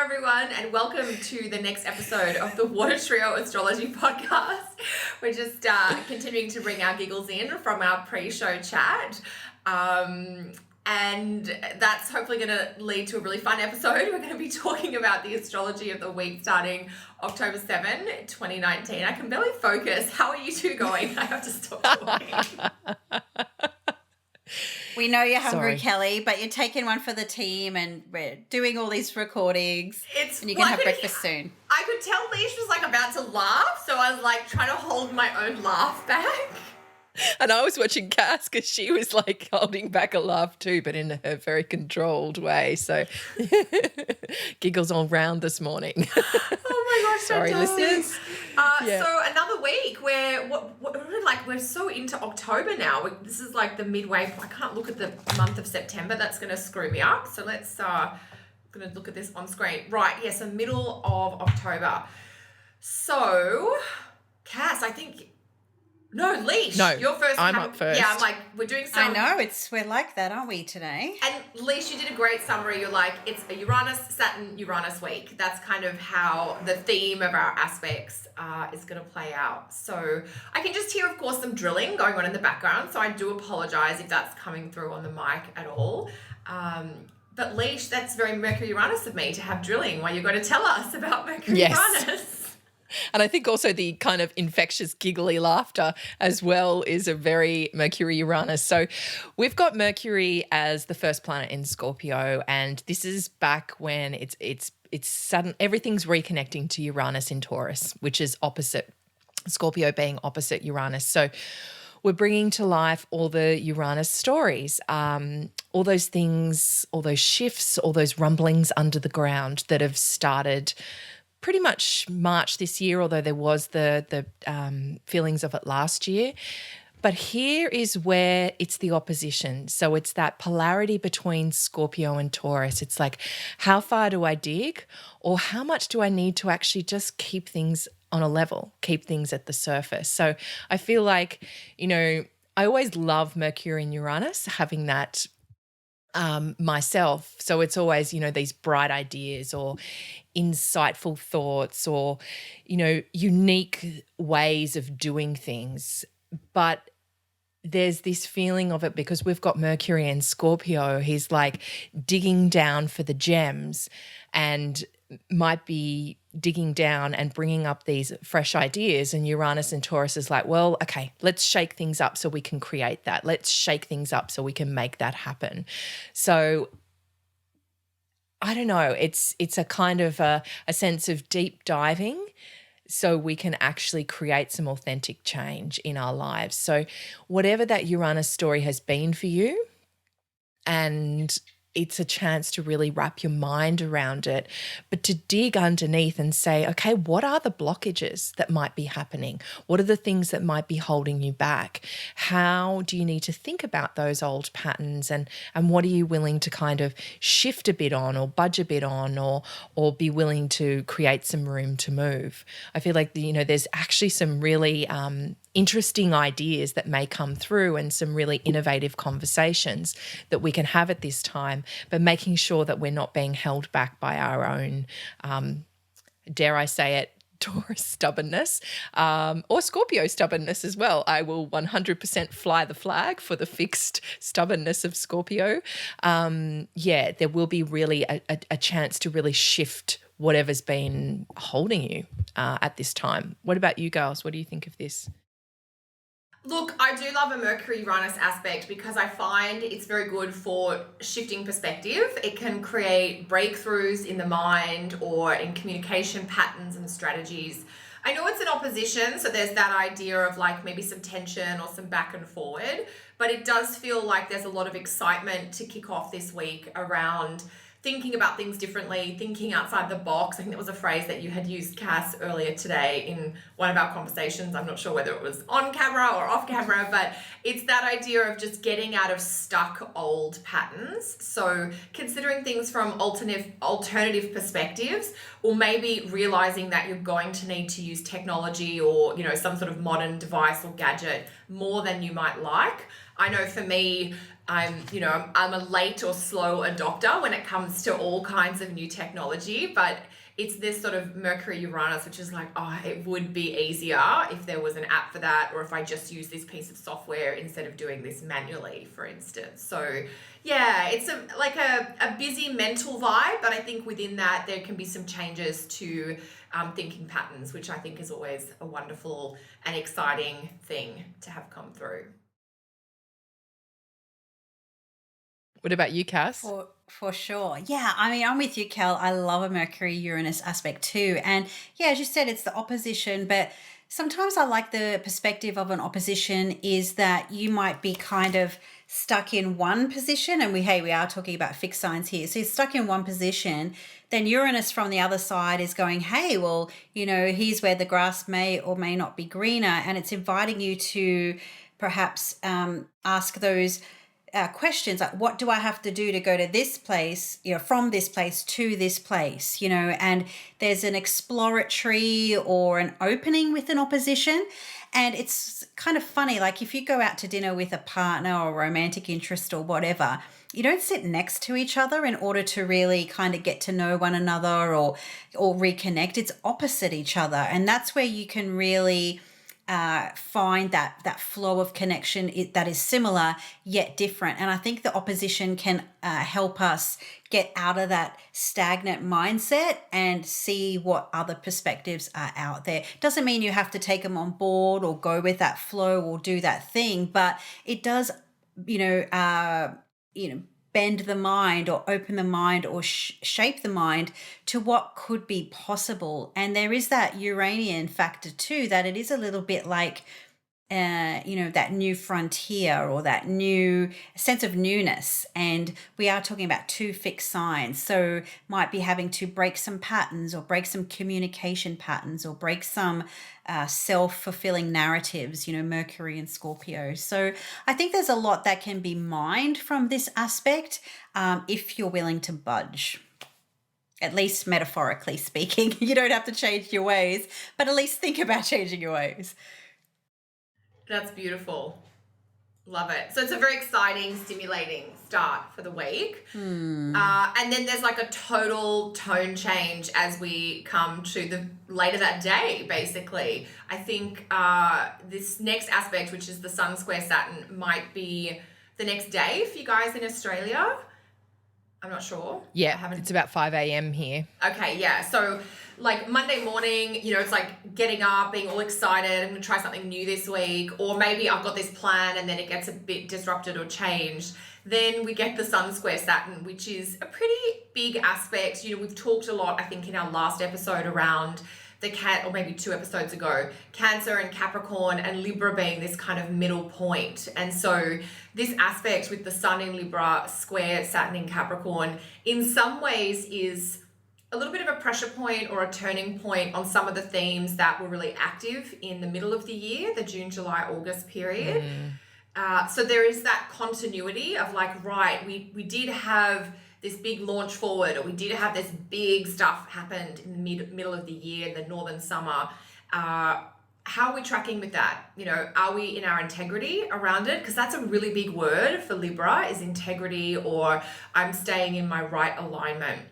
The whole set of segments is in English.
everyone, and welcome to the next episode of the Water Trio Astrology podcast. We're just continuing to bring our giggles in from our pre-show chat. And that's hopefully going to lead to a really fun episode. We're going to be talking about the astrology of the week starting October 7, 2019. I can barely focus. How are you two going? I have to stop talking. We know you're hungry, Sorry. Kelly, but you're taking one for the team and we're doing all these recordings and you're going to have breakfast soon. I could tell Leash was like about to laugh, so I was like trying to hold my own laugh back. And I was watching Cass because she was like holding back a laugh too, but in a very controlled way. So giggles all round this morning. Oh my gosh, Sorry, fantastic. listeners. So another week where we're so into October now. This is like the midway. I can't look at the month of September. That's going to screw me up. So let's going to look at this on screen. Right, yeah, so middle of October. So, Cass, I think... No, Leash, No, you're first. I'm up first. Yeah, I'm like, we're doing some... I know, we're like that, aren't we, today? And Leash, you did a great summary. You're like, it's a Uranus, Saturn, Uranus week. That's kind of how the theme of our aspects is going to play out. So I can just hear, of course, some drilling going on in the background. So I do apologize if that's coming through on the mic at all. But Leash, that's very Mercury Uranus of me to have drilling while you're going to tell us about Mercury Uranus. And I think also the kind of infectious giggly laughter as well is a very Mercury Uranus. So we've got Mercury as the first planet in Scorpio, and this is back when it's sudden, everything's reconnecting to Uranus in Taurus, which is opposite, Scorpio being opposite Uranus. So we're bringing to life all the Uranus stories, all those things, all those shifts, all those rumblings under the ground that have started pretty much March this year, although there was the feelings of it last year. But here is where it's the opposition. So it's that polarity between Scorpio and Taurus. It's like, how far do I dig, or how much do I need to actually just keep things on a level, keep things at the surface? So I feel like, I always love Mercury and Uranus, having that myself. So it's always, these bright ideas or insightful thoughts or, unique ways of doing things. But there's this feeling of it because we've got Mercury and Scorpio. He's like digging down for the gems and might be digging down and bringing up these fresh ideas, and Uranus and Taurus is like, well, okay, let's shake things up so we can create that. Let's shake things up so we can make that happen. So I don't know, it's a kind of a sense of deep diving so we can actually create some authentic change in our lives. So whatever that Uranus story has been for you, and it's a chance to really wrap your mind around it, but to dig underneath and say, okay, what are the blockages that might be happening? What are the things that might be holding you back? How do you need to think about those old patterns, and what are you willing to kind of shift a bit on or budge a bit on or be willing to create some room to move? I feel like, there's actually some really interesting ideas that may come through and some really innovative conversations that we can have at this time, but making sure that we're not being held back by our own, dare I say it, Taurus stubbornness or Scorpio stubbornness as well. I will 100% fly the flag for the fixed stubbornness of Scorpio. There will be really a chance to really shift whatever's been holding you at this time. What about you girls? What do you think of this? Look, I do love a Mercury-Uranus aspect because I find it's very good for shifting perspective. It can create breakthroughs in the mind or in communication patterns and strategies. I know it's an opposition, so there's that idea of like maybe some tension or some back and forward, but it does feel like there's a lot of excitement to kick off this week around thinking about things differently, thinking outside the box. I think that was a phrase that you had used, Cass, earlier today in one of our conversations. I'm not sure whether it was on camera or off camera, but it's that idea of just getting out of stuck old patterns. So considering things from alternative perspectives, or maybe realizing that you're going to need to use technology or, some sort of modern device or gadget more than you might like. I know for me, I'm a late or slow adopter when it comes to all kinds of new technology, but it's this sort of Mercury Uranus, which is like, oh, it would be easier if there was an app for that, or if I just use this piece of software instead of doing this manually, for instance. So yeah, it's a busy mental vibe, but I think within that there can be some changes to thinking patterns, which I think is always a wonderful and exciting thing to have come through. What about you, Cass? For sure. Yeah, I mean, I'm with you, Kel. I love a Mercury Uranus aspect too. And yeah, as you said, it's the opposition, but sometimes I like the perspective of an opposition is that you might be kind of stuck in one position, and we are talking about fixed signs here. So you're stuck in one position, then Uranus from the other side is going, hey, well, here's where the grass may or may not be greener, and it's inviting you to perhaps ask those questions like, what do I have to do to go to this place, from this place to this place, and there's an exploratory or an opening with an opposition. And it's kind of funny, like if you go out to dinner with a partner or romantic interest or whatever, you don't sit next to each other in order to really kind of get to know one another or reconnect. It's opposite each other. And that's where you can really find that flow of connection that is similar yet different. And I think the opposition can help us get out of that stagnant mindset and see what other perspectives are out there. Doesn't mean you have to take them on board or go with that flow or do that thing, but it does, bend the mind or open the mind or shape the mind to what could be possible. And there is that Uranian factor too, that it is a little bit like, that new frontier or that new sense of newness. And we are talking about two fixed signs. So might be having to break some patterns or break some communication patterns or break some self-fulfilling narratives, Mercury and Scorpio. So I think there's a lot that can be mined from this aspect if you're willing to budge. At least metaphorically speaking. You don't have to change your ways, but at least think about changing your ways. That's beautiful. Love it. So it's a very exciting, stimulating start for the week. And then there's like a total tone change as we come to the later that day, basically. I think this next aspect, which is the Sun square Saturn, might be the next day for you guys in Australia. I'm not sure. Yeah, it's about 5 a.m. here. Okay, yeah. So like Monday morning, it's like getting up, being all excited, I'm going to try something new this week, or maybe I've got this plan and then it gets a bit disrupted or changed. Then we get the Sun square Saturn, which is a pretty big aspect. We've talked a lot, I think, in our last episode around or maybe 2 episodes ago, Cancer and Capricorn and Libra being this kind of middle point. And so this aspect with the Sun in Libra square Saturn in Capricorn in some ways is a little bit of a pressure point or a turning point on some of the themes that were really active in the middle of the year, the June, July, August period. So there is that continuity of like, right, we did have this big launch forward, or we did have this big stuff happened in the middle of the year, the northern summer. How are we tracking with that? Are we in our integrity around it? Because that's a really big word for Libra, is integrity, or I'm staying in my right alignment.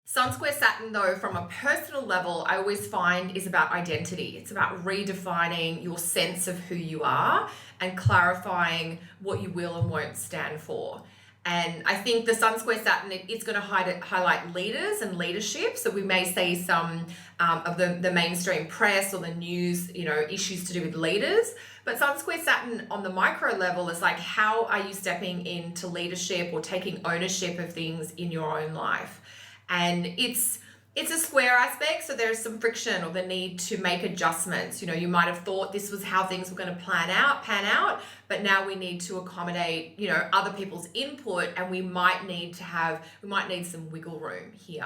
Sun square Saturn, though, from a personal level, I always find is about identity. It's about redefining your sense of who you are and clarifying what you will and won't stand for. And I think the Sun square Saturn, it's going to highlight leaders and leadership. So we may see some of the mainstream press or the news, issues to do with leaders. But Sun square Saturn on the micro level is like, how are you stepping into leadership or taking ownership of things in your own life? And it's a square aspect, so there's some friction or the need to make adjustments. You might have thought this was how things were going to pan out, but now we need to accommodate, other people's input, and we might need some wiggle room here.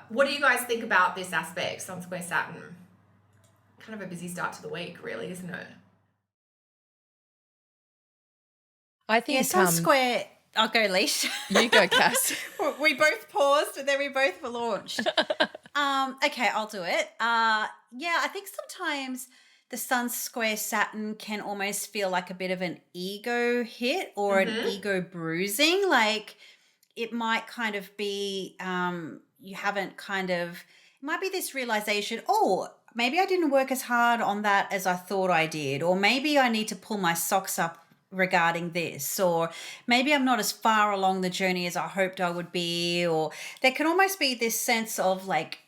What do you guys think about this aspect, Sun square Saturn? Kind of a busy start to the week, really, isn't it? I think Sun square. I'll go, Leash. You go, Cass. We both paused and then we both were launched. Okay, I'll do it. I think sometimes the Sun square Saturn can almost feel like a bit of an ego hit or an Mm-hmm. ego bruising. Like it might kind of be, you haven't kind of, it might be this realization, oh, maybe I didn't work as hard on that as I thought I did, or maybe I need to pull my socks up regarding this, or maybe I'm not as far along the journey as I hoped I would be, or there can almost be this sense of like,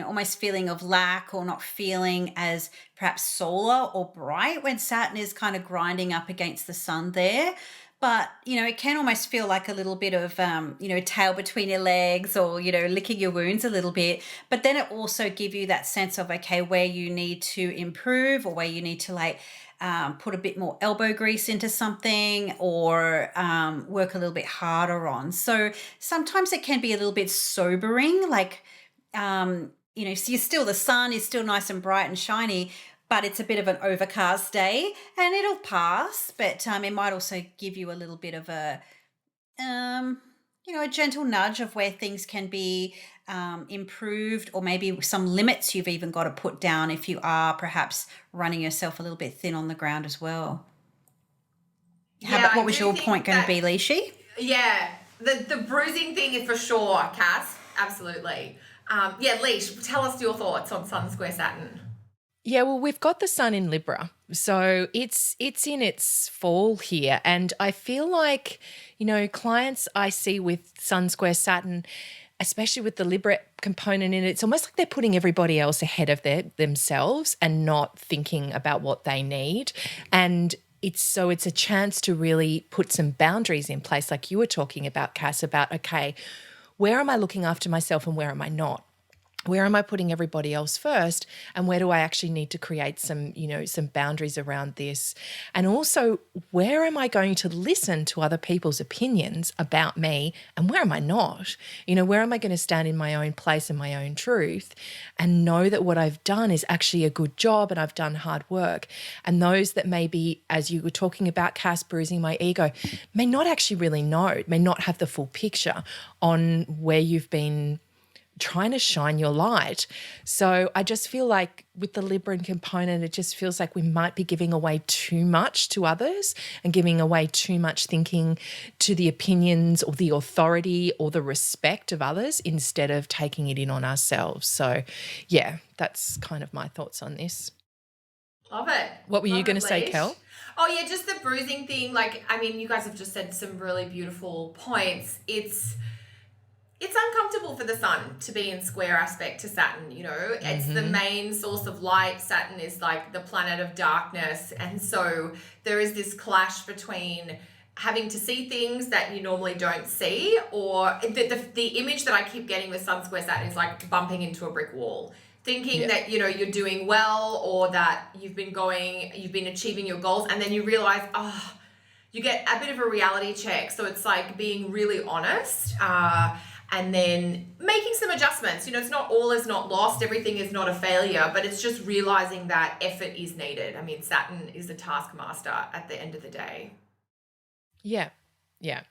almost feeling of lack or not feeling as perhaps solar or bright when Saturn is kind of grinding up against the sun there. But, it can almost feel like a little bit of, tail between your legs or, licking your wounds a little bit. But then it also give you that sense of, okay, where you need to improve or where you need to like put a bit more elbow grease into something or work a little bit harder on. So sometimes it can be a little bit sobering, like, so you're still, the sun is still nice and bright and shiny, but it's a bit of an overcast day and it'll pass. But it might also give you a little bit of a gentle nudge of where things can be improved, or maybe some limits you've even got to put down if you are perhaps running yourself a little bit thin on the ground as well. Yeah, What I was do your think point going to that, be, Lishi? yeah, the bruising thing is for sure, Cass. Absolutely. Leash, tell us your thoughts on Sun square Saturn. Yeah, well, we've got the sun in Libra, so it's in its fall here, and I feel like, clients I see with sun square Saturn, especially with the Libra component in it, it's almost like they're putting everybody else ahead of themselves and not thinking about what they need. And it's a chance to really put some boundaries in place, like you were talking about, Cass, about, okay, where am I looking after myself and where am I not? Where am I putting everybody else first, and where do I actually need to create some boundaries around this? And also, where am I going to listen to other people's opinions about me, and where am I not? Where am I going to stand in my own place and my own truth and know that what I've done is actually a good job and I've done hard work? And those that maybe, as you were talking about, Cass, bruising my ego, may not actually really know, may not have the full picture on where you've been trying to shine your light. So I just feel like with the Libran component, it just feels like we might be giving away too much to others and giving away too much thinking to the opinions or the authority or the respect of others instead of taking it in on ourselves. So yeah, that's kind of my thoughts on this. Love it. What were you going to say, Leash. Kel? Oh yeah, just the bruising thing. Like, I mean, you guys have just said some really beautiful points. It's uncomfortable for the sun to be in square aspect to Saturn, It's the main source of light. Saturn is like the planet of darkness. And so there is this clash between having to see things that you normally don't see, or the image that I keep getting with Sun square Saturn is like bumping into a brick wall. Thinking that, you're doing well, or that you've been achieving your goals, and then you realize, you get a bit of a reality check. So it's like being really honest, and then making some adjustments. It's not all is not lost. Everything is not a failure, but it's just realizing that effort is needed. I mean, Saturn is the taskmaster at the end of the day. Yeah. Yeah.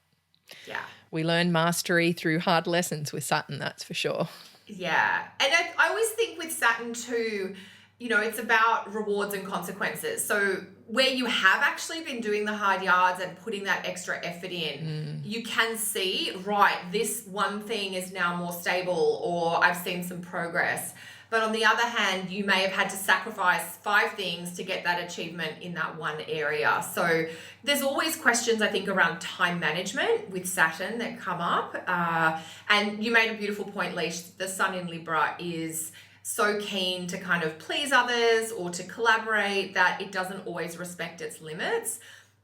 Yeah. We learn mastery through hard lessons with Saturn, that's for sure. Yeah. And I always think with Saturn too, it's about rewards and consequences. So where you have actually been doing the hard yards and putting that extra effort in, you can see, right, this one thing is now more stable, or I've seen some progress. But on the other hand, you may have had to sacrifice 5 things to get that achievement in that one area. So there's always questions, I think, around time management with Saturn that come up. And you made a beautiful point, Leash. The sun in Libra is so keen to kind of please others or to collaborate that it doesn't always respect its limits.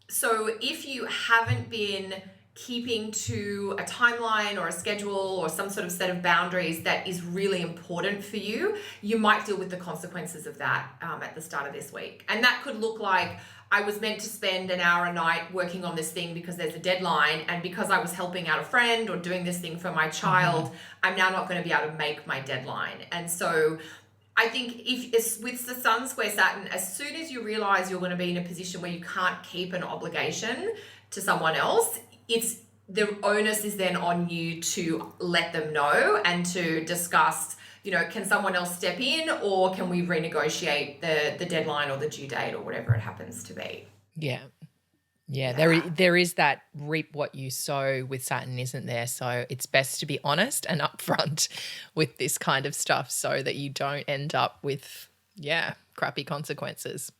So if you haven't been keeping to a timeline or a schedule or some sort of set of boundaries that is really important for you, you might deal with the consequences of that at the start of this week. And that could look like, I was meant to spend an hour a night working on this thing because there's a deadline, and because I was helping out a friend or doing this thing for my child, I'm now not going to be able to make my deadline. And so I think if it's with the Sun square Saturn, as soon as you realize you're going to be in a position where you can't keep an obligation to someone else, it's the onus is then on you to let them know and to discuss can someone else step in, or can we renegotiate the deadline or the due date or whatever it happens to be? Yeah. Yeah, Yeah. there is that reap what you sow with Saturn, isn't there? So it's best to be honest and upfront with this kind of stuff so that you don't end up with, crappy consequences.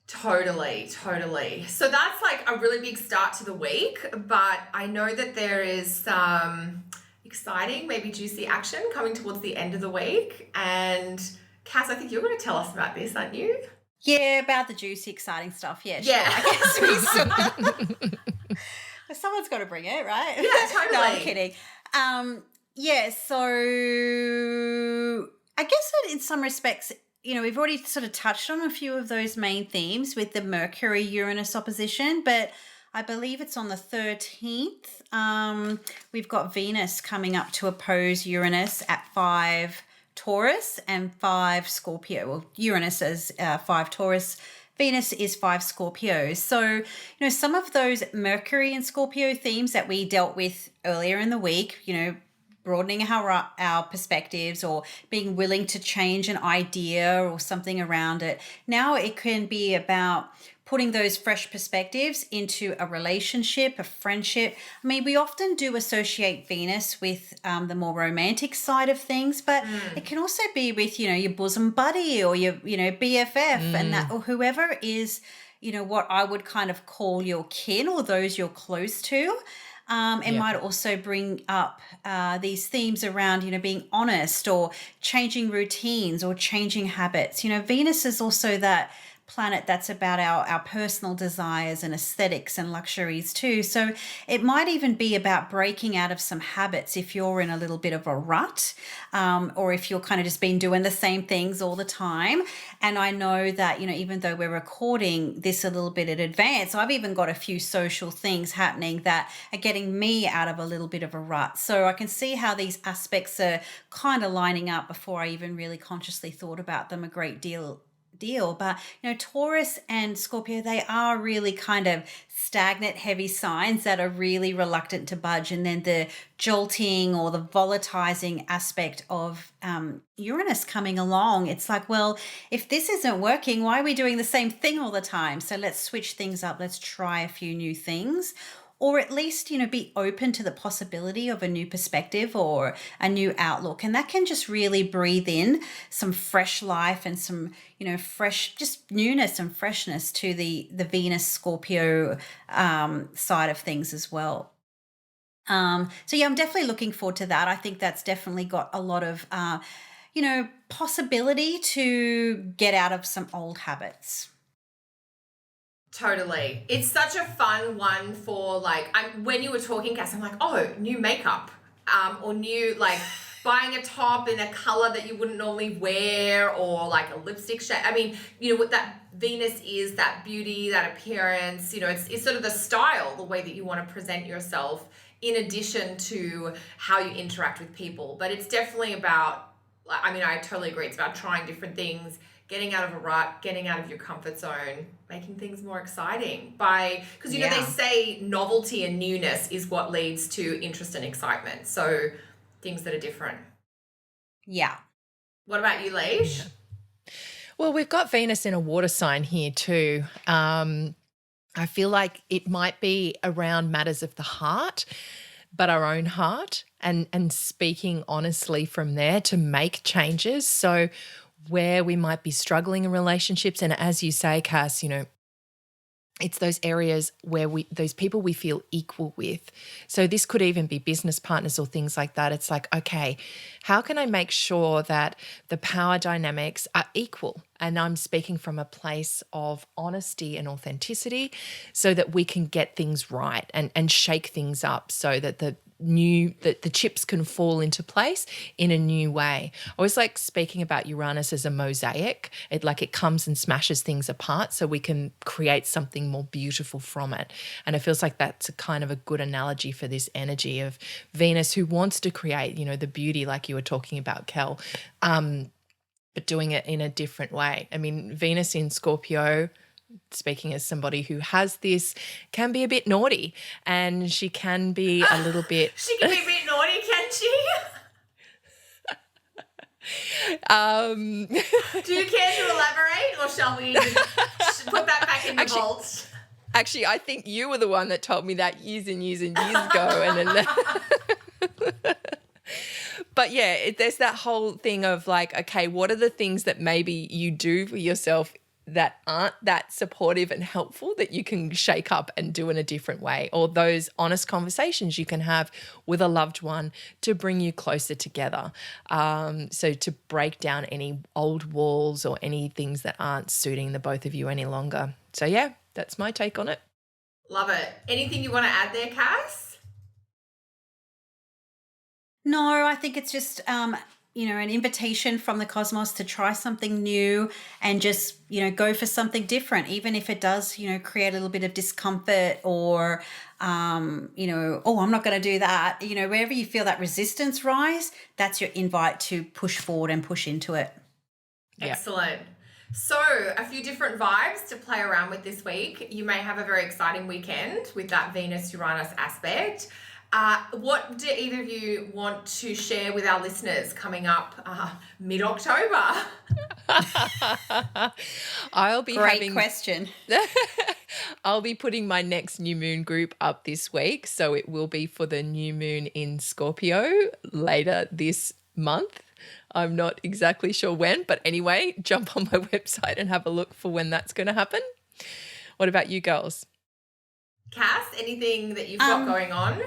Totally, totally. So that's like a really big start to the week, but I know that there is some exciting, maybe juicy action coming towards the end of the week. And Cass, I think you're going to tell us about this, aren't you? Yeah, about the juicy, exciting stuff. Yeah, sure. Yeah. I guess someone's got to bring it, right? Yeah, totally. No, I'm kidding. So I guess that in some respects, we've already sort of touched on a few of those main themes with the Mercury-Uranus opposition, but I believe it's on the 13th. We've got Venus coming up to oppose Uranus at 5 Taurus and 5 Scorpio. Well, Uranus is 5 Taurus. Venus is 5 Scorpio. So, some of those Mercury and Scorpio themes that we dealt with earlier in the week, broadening our perspectives or being willing to change an idea or something around it. Now it can be about putting those fresh perspectives into a relationship, a friendship. I mean, we often do associate Venus with the more romantic side of things, but it can also be with, your bosom buddy or your, BFF and that, or whoever is, what I would kind of call your kin or those you're close to. It might also bring up these themes around, being honest or changing routines or changing habits. Venus is also that planet that's about our personal desires and aesthetics and luxuries too. So it might even be about breaking out of some habits if you're in a little bit of a rut, or if you're kind of just been doing the same things all the time. And I know that, even though we're recording this a little bit in advance, I've even got a few social things happening that are getting me out of a little bit of a rut. So I can see how these aspects are kind of lining up before I even really consciously thought about them a great deal. But Taurus and Scorpio, they are really kind of stagnant, heavy signs that are really reluctant to budge. And then the jolting or the volatilizing aspect of Uranus coming along, it's like, well, if this isn't working, why are we doing the same thing all the time? So let's switch things up. Let's try a few new things. Or at least, be open to the possibility of a new perspective or a new outlook. And that can just really breathe in some fresh life and some, fresh, just newness and freshness to the Venus Scorpio side of things as well. I'm definitely looking forward to that. I think that's definitely got a lot of, possibility to get out of some old habits. Totally. It's such a fun one for when you were talking, Cass, I'm like, oh, new makeup, or new, buying a top in a color that you wouldn't normally wear, or like a lipstick shade. I mean, what that Venus is, that beauty, that appearance, it's sort of the style, the way that you want to present yourself in addition to how you interact with people. But it's definitely about, I totally agree. It's about trying different things, getting out of a rut, getting out of your comfort zone, making things more exciting because they say novelty and newness is what leads to interest and excitement. So things that are different. Yeah. What about you, Leish? Yeah. Well, we've got Venus in a water sign here too. I feel like it might be around matters of the heart, but our own heart, and speaking honestly from there to make changes. So where we might be struggling in relationships, and as you say, Cass, it's those areas where those people we feel equal with. So this could even be business partners or things like that. It's like, okay, how can I make sure that the power dynamics are equal? And I'm speaking from a place of honesty and authenticity so that we can get things right and shake things up so that the chips can fall into place in a new way. I always like speaking about Uranus as a mosaic. It comes and smashes things apart so we can create something more beautiful from it. And it feels like that's a kind of a good analogy for this energy of Venus who wants to create, the beauty like you were talking about, Kel, but doing it in a different way. I mean, Venus in Scorpio, speaking as somebody who has this, can be a bit naughty, and she can be a little bit... She can be a bit naughty, can she? Um, Do you care to elaborate, or shall we put that back in the vault? Actually, I think you were the one that told me that years and years and years ago. And then but yeah, there's that whole thing of like, okay, what are the things that maybe you do for yourself that aren't that supportive and helpful that you can shake up and do in a different way, or those honest conversations you can have with a loved one to bring you closer together. So to break down any old walls or any things that aren't suiting the both of you any longer. So yeah, that's my take on it. Love it. Anything you want to add there, Cass? No, I think it's just an invitation from the cosmos to try something new and just, go for something different, even if it does, create a little bit of discomfort or, oh, I'm not going to do that. Wherever you feel that resistance rise, that's your invite to push forward and push into it. Yeah. Excellent. So a few different vibes to play around with this week. You may have a very exciting weekend with that Venus-Uranus aspect. What do either of you want to share with our listeners coming up mid-October? I'll be Great question. I'll be putting my next new moon group up this week. So it will be for the new moon in Scorpio later this month. I'm not exactly sure when, but anyway, jump on my website and have a look for when that's going to happen. What about you girls? Cass, anything that you've got going on?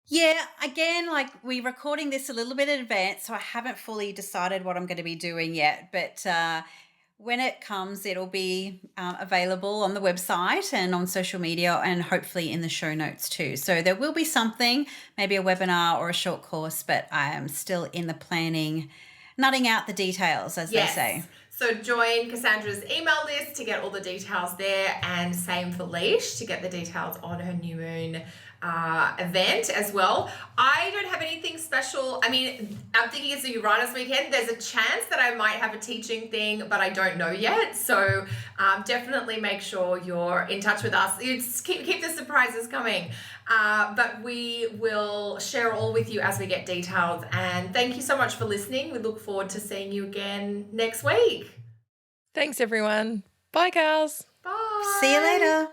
Yeah, again, like we're recording this a little bit in advance, so I haven't fully decided what I'm going to be doing yet. But when it comes, it'll be available on the website and on social media and hopefully in the show notes too. So there will be something, maybe a webinar or a short course, but I am still in the planning, nutting out the details, as they say. So join Cassandra's email list to get all the details there, and same for Leash to get the details on her new moon event as well. I don't have anything special. I mean, I'm thinking it's a Uranus weekend. There's a chance that I might have a teaching thing, but I don't know yet. So definitely make sure you're in touch with us. It's keep the surprises coming. But we will share all with you as we get details. And thank you so much for listening. We look forward to seeing you again next week. Thanks, everyone. Bye, gals. Bye. See you later.